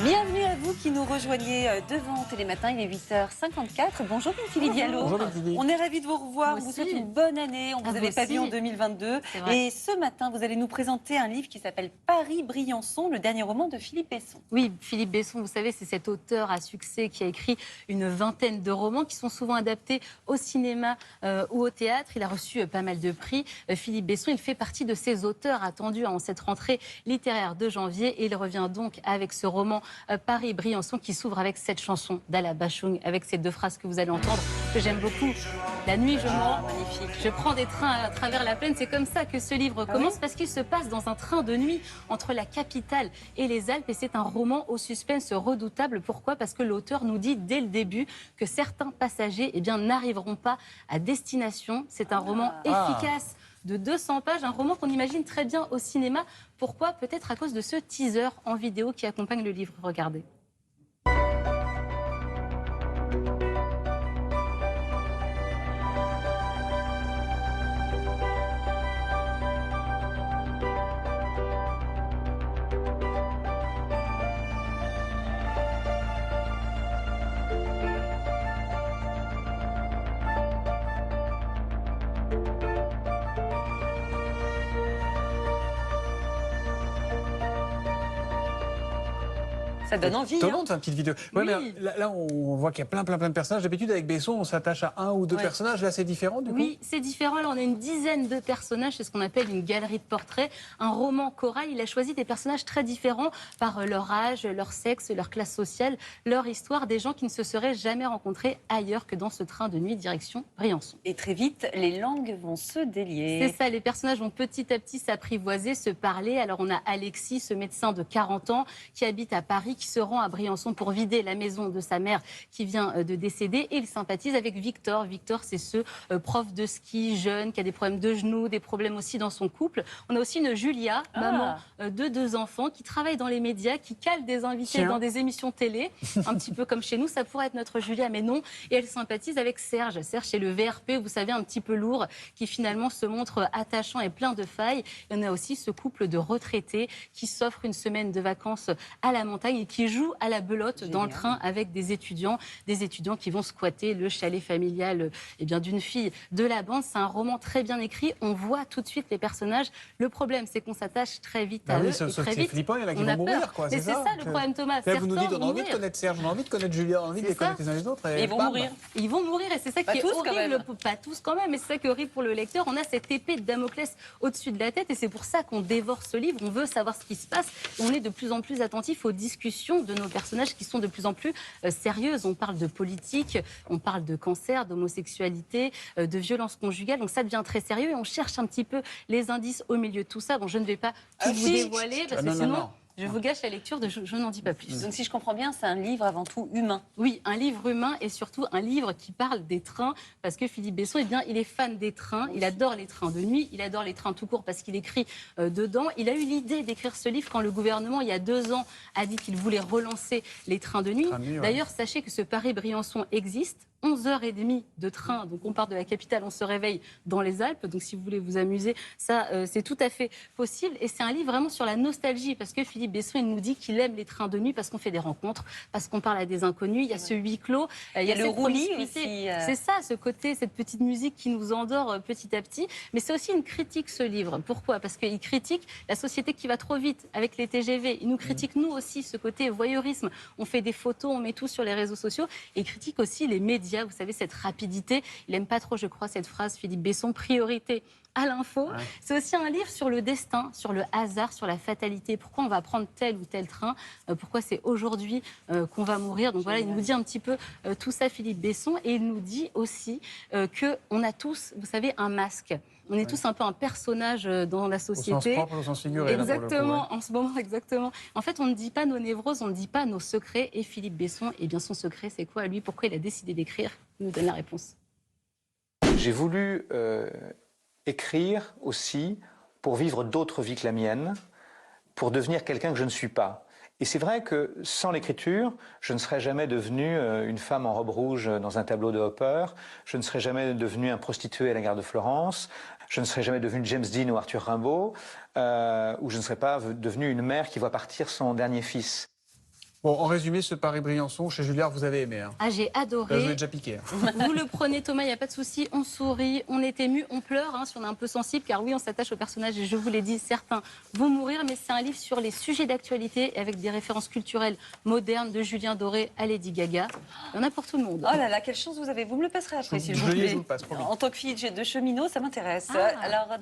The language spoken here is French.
Bienvenue à vous qui nous rejoignez devant Télématin, il est 8h54. Bonjour Philippe Diallo. Bonjour, on est ravis de vous revoir, on vous souhaite une bonne année, on vous avait pas vu en 2022. Et ce matin, vous allez nous présenter un livre qui s'appelle Paris-Briançon, le dernier roman de Philippe Besson. Oui, Philippe Besson, vous savez, c'est cet auteur à succès qui a écrit une vingtaine de romans qui sont souvent adaptés au cinéma ou au théâtre. Il a reçu pas mal de prix. Philippe Besson, il fait partie de ces auteurs attendus en cette rentrée littéraire de janvier. Et il revient donc avec ce roman Paris-Briançon qui s'ouvre avec cette chanson d'Ala Bachung, avec ces deux phrases que vous allez entendre, que j'aime beaucoup. La nuit, je mens, je prends des trains à travers la plaine. C'est comme ça que ce livre commence, parce qu'il se passe dans un train de nuit entre la capitale et les Alpes. Et c'est un roman au suspense redoutable. Pourquoi ? Parce que l'auteur nous dit dès le début que certains passagers n'arriveront pas à destination. C'est un roman efficace de 200 pages, un roman qu'on imagine très bien au cinéma. Pourquoi ? Peut-être à cause de ce teaser en vidéo qui accompagne le livre. Regardez. Ça donne envie. Étonnante, cette petite vidéo. Ouais, Oui. mais là, on voit qu'il y a plein de personnages. D'habitude, avec Besson, on s'attache à un ou deux personnages. Là, c'est différent, du coup. Oui, c'est différent. Là, on a une dizaine de personnages. C'est ce qu'on appelle une galerie de portraits. Un roman choral. Il a choisi des personnages très différents par leur âge, leur sexe, leur classe sociale, leur histoire. Des gens qui ne se seraient jamais rencontrés ailleurs que dans ce train de nuit direction Briançon. Et très vite, les langues vont se délier. C'est ça, les personnages vont petit à petit s'apprivoiser, se parler. Alors on a Alexis, ce médecin de 40 ans qui habite à Paris, qui se rend à Briançon pour vider la maison de sa mère qui vient de décéder. Et il sympathise avec Victor. Victor, c'est ce prof de ski jeune qui a des problèmes de genoux, des problèmes aussi dans son couple. On a aussi une Julia, maman de 2 enfants, qui travaille dans les médias, qui cale des invités dans des émissions télé, un petit peu comme chez nous. Ça pourrait être notre Julia, mais non. Et elle sympathise avec Serge. Serge, c'est le VRP, vous savez, un petit peu lourd, qui finalement se montre attachant et plein de failles. Et on a aussi ce couple de retraités qui s'offre une semaine de vacances à la montagne et qui joue à la belote dans le train avec des étudiants qui vont squatter le chalet familial d'une fille de la bande. C'est un roman très bien écrit. On voit tout de suite les personnages. Le problème, c'est qu'on s'attache très vite à eux. C'est très vite, flippant, il y en a qui on vont a mourir. peur. Quoi, mais c'est ça le problème, Thomas. Là, vous nous dites, on a Certains envie de connaître Serge, on a envie de connaître Julia, on a envie de les connaître les uns les autres. Et ils vont mourir. Ils vont mourir et c'est ça qui est horrible. Pas tous quand même, mais c'est ça qui est horrible pour le lecteur. On a cette épée de Damoclès au-dessus de la tête et c'est pour ça qu'on dévore ce livre. On veut savoir ce qui se passe. Et on est de plus en plus attentif aux discussions de nos personnages qui sont de plus en plus sérieuses. On parle de politique, on parle de cancer, d'homosexualité, de violence conjugale. Donc ça devient très sérieux et on cherche un petit peu les indices au milieu de tout ça. Bon, je ne vais pas tout vous dévoiler parce que sinon... Je vous gâche la lecture, je n'en dis pas plus. Donc si je comprends bien, c'est un livre avant tout humain. Oui, un livre humain et surtout un livre qui parle des trains, parce que Philippe Besson, il est fan des trains, il adore les trains de nuit, il adore les trains tout court parce qu'il écrit dedans. Il a eu l'idée d'écrire ce livre quand le gouvernement, il y a 2 ans, a dit qu'il voulait relancer les trains de nuit. D'ailleurs, sachez que ce Paris-Briançon existe. 11h30 de train, donc on part de la capitale, on se réveille dans les Alpes, donc si vous voulez vous amuser, ça c'est tout à fait possible et c'est un livre vraiment sur la nostalgie parce que Philippe Besson il nous dit qu'il aime les trains de nuit parce qu'on fait des rencontres, parce qu'on parle à des inconnus, il y a ce huis clos, il y a le roulis aussi. C'est ça, ce côté, cette petite musique qui nous endort petit à petit, mais c'est aussi une critique ce livre. Pourquoi ? Parce qu'il critique la société qui va trop vite avec les TGV, il nous critique nous aussi ce côté voyeurisme, on fait des photos, on met tout sur les réseaux sociaux et il critique aussi les médias. Vous savez, cette rapidité. Il n'aime pas trop, je crois, cette phrase, Philippe Besson, priorité à l'info. Ouais. C'est aussi un livre sur le destin, sur le hasard, sur la fatalité. Pourquoi on va prendre tel ou tel train ? Pourquoi c'est aujourd'hui qu'on va mourir ? Donc voilà, il nous dit un petit peu tout ça, Philippe Besson. Et il nous dit aussi qu'on a tous, vous savez, un masque. On est tous un peu un personnage dans la société. Au sens propre, au sens figuré. Exactement, là, pour le coup, en ce moment, exactement. En fait, on ne dit pas nos névroses, on ne dit pas nos secrets. Et Philippe Besson, eh bien, son secret, c'est quoi, lui ? Pourquoi il a décidé d'écrire ? Il nous donne la réponse. J'ai voulu écrire aussi pour vivre d'autres vies que la mienne, pour devenir quelqu'un que je ne suis pas. Et c'est vrai que sans l'écriture, je ne serais jamais devenue une femme en robe rouge dans un tableau de Hopper, je ne serais jamais devenue un prostitué à la gare de Florence, je ne serais jamais devenue James Dean ou Arthur Rimbaud, ou je ne serais pas devenue une mère qui voit partir son dernier fils. Bon, en résumé, ce Paris-Briançon, chez Julliard, vous avez aimé. Hein. Ah, j'ai adoré. Là, je l'ai déjà piqué. Hein. Vous le prenez, Thomas, il n'y a pas de souci. On sourit, on est ému, on pleure, hein, si on est un peu sensible, car oui, on s'attache au personnage. Et je vous l'ai dit, certains vont mourir, mais c'est un livre sur les sujets d'actualité, avec des références culturelles modernes, de Julien Doré à Lady Gaga. Il y en a pour tout le monde. Oh là là, quelle chance vous avez. Vous me le passerez après, s'il vous plaît. Je vous le passe, promis. En tant que fille de cheminot, ça m'intéresse. Ah. Alors,